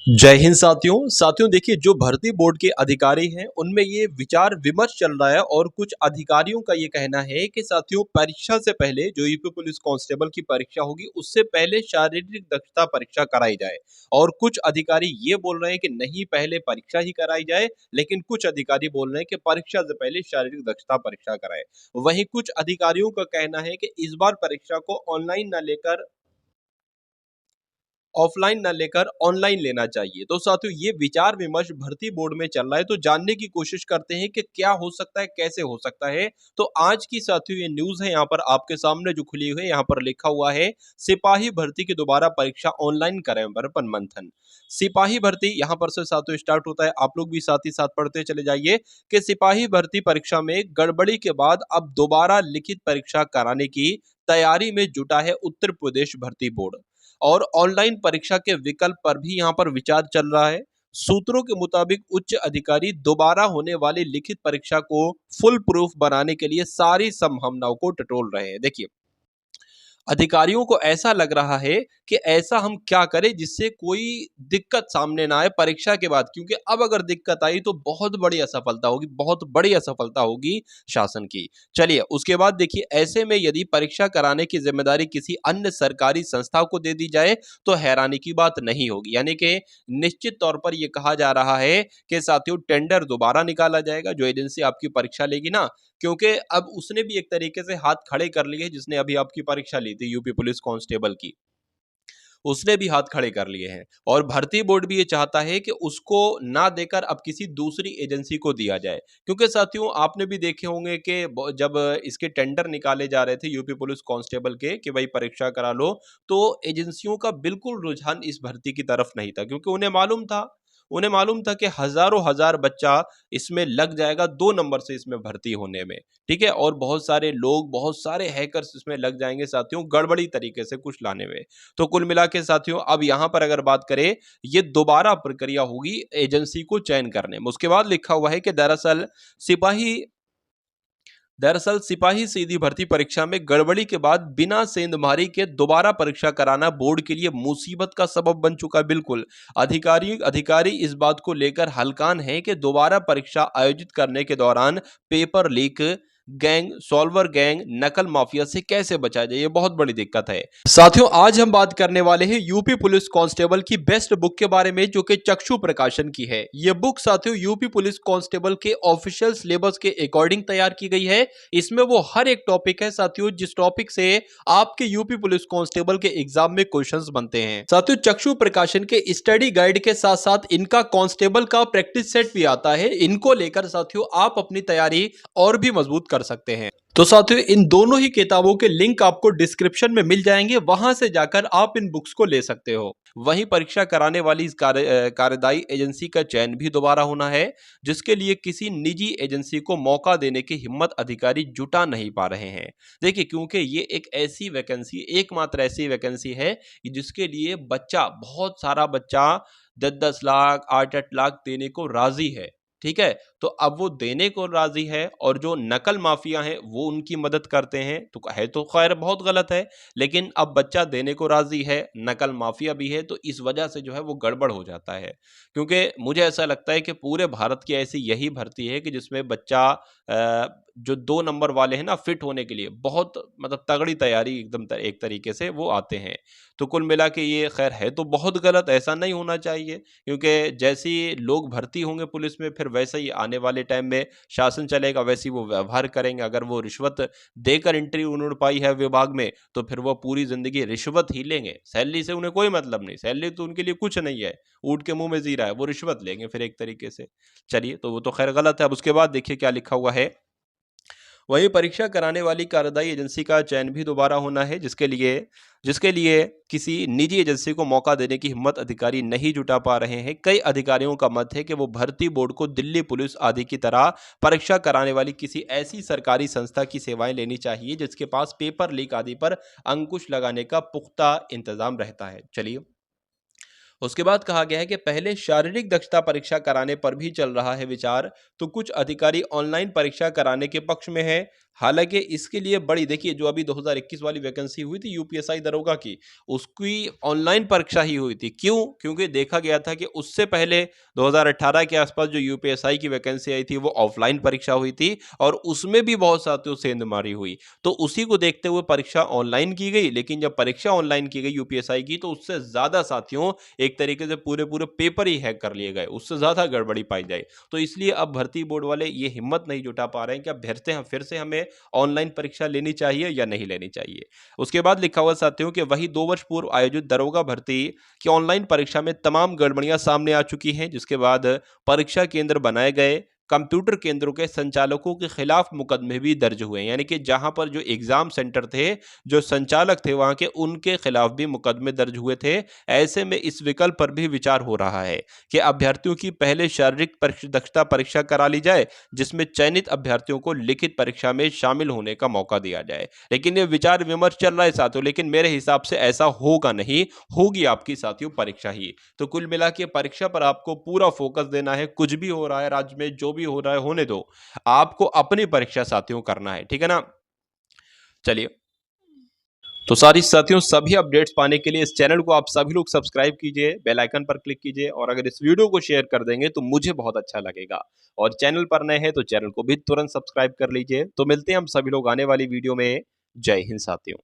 जय हिंद साथियों देखिए जो भर्ती बोर्ड के अधिकारी हैं उनमें ये विचार विमर्श चल रहा है और कुछ अधिकारियों का ये कहना है कि साथियों परीक्षा से पहले जो यूपी पुलिस कांस्टेबल की परीक्षा होगी उससे पहले शारीरिक दक्षता परीक्षा कराई जाए। और कुछ अधिकारी ये बोल रहे हैं कि नहीं पहले परीक्षा ही कराई जाए, लेकिन कुछ अधिकारी बोल रहे हैं कि परीक्षा से पहले शारीरिक दक्षता परीक्षा कराए। वहीं कुछ अधिकारियों का कहना है कि इस बार परीक्षा को ऑफलाइन ना लेकर ऑनलाइन लेना चाहिए। तो साथियों ये विचार विमर्श भर्ती बोर्ड में चल रहा है, तो जानने की कोशिश करते हैं कि क्या हो सकता है, कैसे हो सकता है। तो आज की साथियों ये न्यूज़ है यहाँ पर आपके सामने जो खुली हुई है, यहाँ पर लिखा हुआ है सिपाही भर्ती की दोबारा परीक्षा ऑनलाइन करें पर मंथन। सिपाही भर्ती यहाँ पर से साथियों स्टार्ट होता है, आप लोग भी साथ ही साथ पढ़ते चले जाइए कि सिपाही भर्ती परीक्षा में गड़बड़ी के बाद अब दोबारा लिखित परीक्षा कराने की तैयारी में जुटा है उत्तर प्रदेश भर्ती बोर्ड। और ऑनलाइन परीक्षा के विकल्प पर भी यहाँ पर विचार चल रहा है। सूत्रों के मुताबिक उच्च अधिकारी दोबारा होने वाली लिखित परीक्षा को फुल प्रूफ बनाने के लिए सारी संभावनाओं को टटोल रहे हैं। देखिए अधिकारियों को ऐसा लग रहा है कि ऐसा हम क्या करें जिससे कोई दिक्कत सामने ना आए परीक्षा के बाद, क्योंकि अब अगर दिक्कत आई तो बहुत बड़ी असफलता होगी, बहुत बड़ी असफलता होगी शासन की। चलिए उसके बाद देखिए ऐसे में यदि परीक्षा कराने की जिम्मेदारी किसी अन्य सरकारी संस्था को दे दी जाए तो हैरानी की बात नहीं होगी। यानी कि निश्चित तौर पर यह कहा जा रहा है कि साथियों टेंडर दोबारा निकाला जाएगा, जो एजेंसी आपकी परीक्षा लेगी ना, क्योंकि अब उसने भी एक तरीके से हाथ खड़े कर लिए हैं, जिसने अभी आपकी परीक्षा ली थी यूपी पुलिस कांस्टेबल की, उसने भी हाथ खड़े कर लिए हैं। और भर्ती बोर्ड भी ये चाहता है कि उसको ना देकर अब किसी दूसरी एजेंसी को दिया जाए, क्योंकि साथियों आपने भी देखे होंगे कि जब इसके टेंडर निकाले जा रहे थे यूपी पुलिस कांस्टेबल के कि भाई परीक्षा करा लो, तो एजेंसियों का बिल्कुल रुझान इस भर्ती की तरफ नहीं था, क्योंकि उन्हें मालूम था कि हजारों हजार बच्चा इसमें लग जाएगा 2 नंबर से इसमें भर्ती होने में। ठीक है, और बहुत सारे लोग, बहुत सारे हैकर्स इसमें लग जाएंगे साथियों गड़बड़ी तरीके से कुछ लाने में। तो कुल मिला के साथियों अब यहां पर अगर बात करें, ये दोबारा प्रक्रिया होगी एजेंसी को चयन करने में। उसके बाद लिखा हुआ है कि दरअसल सिपाही सीधी भर्ती परीक्षा में गड़बड़ी के बाद बिना सेंधमारी के दोबारा परीक्षा कराना बोर्ड के लिए मुसीबत का सबब बन चुका है। बिल्कुल अधिकारी इस बात को लेकर हलकान है कि दोबारा परीक्षा आयोजित करने के दौरान paper leak gang, solver gang, नकल माफिया से कैसे बचा जाए, ये बहुत बड़ी दिक्कत है। साथियों आज हम बात करने वाले हैं यूपी पुलिस कांस्टेबल की बेस्ट बुक के बारे में, जो कि चक्षु प्रकाशन की है। यह बुक साथियों यूपी पुलिस कांस्टेबल के ऑफिशियल सिलेबस के अकॉर्डिंग तैयार की गई है। इसमें वो हर एक टॉपिक है साथियों जिस टॉपिक से आपके यूपी पुलिस कांस्टेबल के एग्जाम में क्वेश्चंस बनते हैं। साथियों चक्षु प्रकाशन के स्टडी गाइड के साथ साथ इनका कांस्टेबल का प्रैक्टिस सेट भी आता है। इनको लेकर साथियों आप अपनी तैयारी और भी मजबूत कर सकते हैं। तो साथियों इन दोनों ही किताबों के लिंक आपको डिस्क्रिप्शन में मिल जाएंगे, वहां से जाकर आप इन बुक्स को ले सकते हो। वहीं परीक्षा कराने वाली इस कार्यदायी एजेंसी का चयन भी दोबारा होना है, जिसके लिए किसी निजी एजेंसी को मौका देने की हिम्मत अधिकारी जुटा नहीं पा रहे हैं। देखिए क्योंकि ये एक ऐसी वैकेंसी, एकमात्र ऐसी वैकेंसी है कि जिसके लिए बहुत सारा बच्चा 10-10 लाख 8-8 लाख देने को राजी है। ठीक है, तो अब वो देने को राजी है और जो नकल माफिया हैं वो उनकी मदद करते हैं, तो खैर बहुत गलत है। लेकिन अब बच्चा देने को राजी है, नकल माफिया भी है, तो इस वजह से जो है वो गड़बड़ हो जाता है। क्योंकि मुझे ऐसा लगता है कि पूरे भारत की ऐसी यही भर्ती है कि जिसमें बच्चा जो 2 नंबर वाले हैं ना, फिट होने के लिए बहुत मतलब तगड़ी तैयारी एकदम एक तरीके से वो आते हैं। तो कुल मिला के ये खैर है तो बहुत गलत, ऐसा नहीं होना चाहिए, क्योंकि जैसे ही लोग भर्ती होंगे पुलिस में फिर वैसे ही आने वाले टाइम में शासन चलेगा, वैसे ही वो व्यवहार करेंगे। अगर वो रिश्वत देकर एंट्री उन्होंने पाई है विभाग में, तो फिर वो पूरी जिंदगी रिश्वत ही लेंगे। सैलरी से उन्हें कोई मतलब नहीं, सैलरी तो उनके लिए कुछ नहीं है, ऊँट के मुंह में जीरा है, वो रिश्वत लेंगे फिर एक तरीके से। चलिए तो वो तो खैर गलत है। अब उसके बाद देखिए क्या लिखा हुआ है। वहीं परीक्षा कराने वाली कार्यदायी एजेंसी का चयन भी दोबारा होना है, जिसके लिए किसी निजी एजेंसी को मौका देने की हिम्मत अधिकारी नहीं जुटा पा रहे हैं। कई अधिकारियों का मत है कि वो भर्ती बोर्ड को दिल्ली पुलिस आदि की तरह परीक्षा कराने वाली किसी ऐसी सरकारी संस्था की सेवाएं लेनी चाहिए जिसके पास पेपर लीक आदि पर अंकुश लगाने का पुख्ता इंतजाम रहता है। चलिए उसके बाद कहा गया है कि पहले शारीरिक दक्षता परीक्षा कराने पर भी चल रहा है विचार, तो कुछ अधिकारी ऑनलाइन परीक्षा कराने के पक्ष में है। हालाँकि इसके लिए बड़ी देखिए जो अभी 2021 वाली वैकेंसी हुई थी यूपीएसआई दरोगा की, उसकी ऑनलाइन परीक्षा ही हुई थी। क्यों? क्योंकि देखा गया था कि उससे पहले 2018 के आसपास जो यूपीएसआई की वैकेंसी आई थी वो ऑफलाइन परीक्षा हुई थी और उसमें भी बहुत साथियों सेंधमारी हुई। तो उसी को देखते हुए परीक्षा ऑनलाइन की गई, लेकिन जब परीक्षा ऑनलाइन की गई यूपीएसआई की तो उससे ज़्यादा साथियों एक तरीके से पूरे-पूरे पेपर ही हैक कर लिए गए, उससे ज़्यादा गड़बड़ी पाई जाए। तो इसलिए अब भर्ती बोर्ड वाले ये हिम्मत नहीं जुटा पा रहे हैं कि अब फिर से हमें ऑनलाइन परीक्षा लेनी चाहिए या नहीं लेनी चाहिए। उसके बाद लिखा हुआ साथियों कि वही 2 वर्ष पूर्व आयोजित दरोगा भर्ती की ऑनलाइन परीक्षा में तमाम गड़बड़ियां सामने आ चुकी हैं, जिसके बाद परीक्षा केंद्र बनाए गए, कंप्यूटर केंद्रों के संचालकों के खिलाफ मुकदमे भी दर्ज हुए, यानी कि जहां पर जो एग्जाम सेंटर थे, जो संचालक थे वहां के, उनके खिलाफ भी मुकदमे दर्ज हुए थे। ऐसे में इस विकल्प पर भी विचार हो रहा है कि अभ्यर्थियों की पहले शारीरिक दक्षता परीक्षा करा ली जाए, जिसमें चयनित अभ्यर्थियों को लिखित परीक्षा में शामिल होने का मौका दिया जाए। लेकिन ये विचार विमर्श चल रहा है साथियों, लेकिन मेरे हिसाब से ऐसा होगा नहीं, होगी आपकी साथियों परीक्षा ही। तो कुल मिला के परीक्षा पर आपको पूरा फोकस देना है, कुछ भी हो रहा है राज्य में, जो भी हो रहा है होने दो, आपको अपनी परीक्षा साथियों करना है, ठीक है ना? चलिए, तो सारी साथियों सभी अपडेट्स पाने के लिए इस चैनल को आप सभी लोग सब्सक्राइब कीजिए, बेल आइकन पर क्लिक कीजिए और अगर इस वीडियो को शेयर कर देंगे तो मुझे बहुत अच्छा लगेगा। और चैनल पर नए हैं तो चैनल को भी तुरंत सब्सक्राइब कर लीजिए। तो मिलते हैं हम सभी लोग आने वाली वीडियो में। जय हिंद साथियों।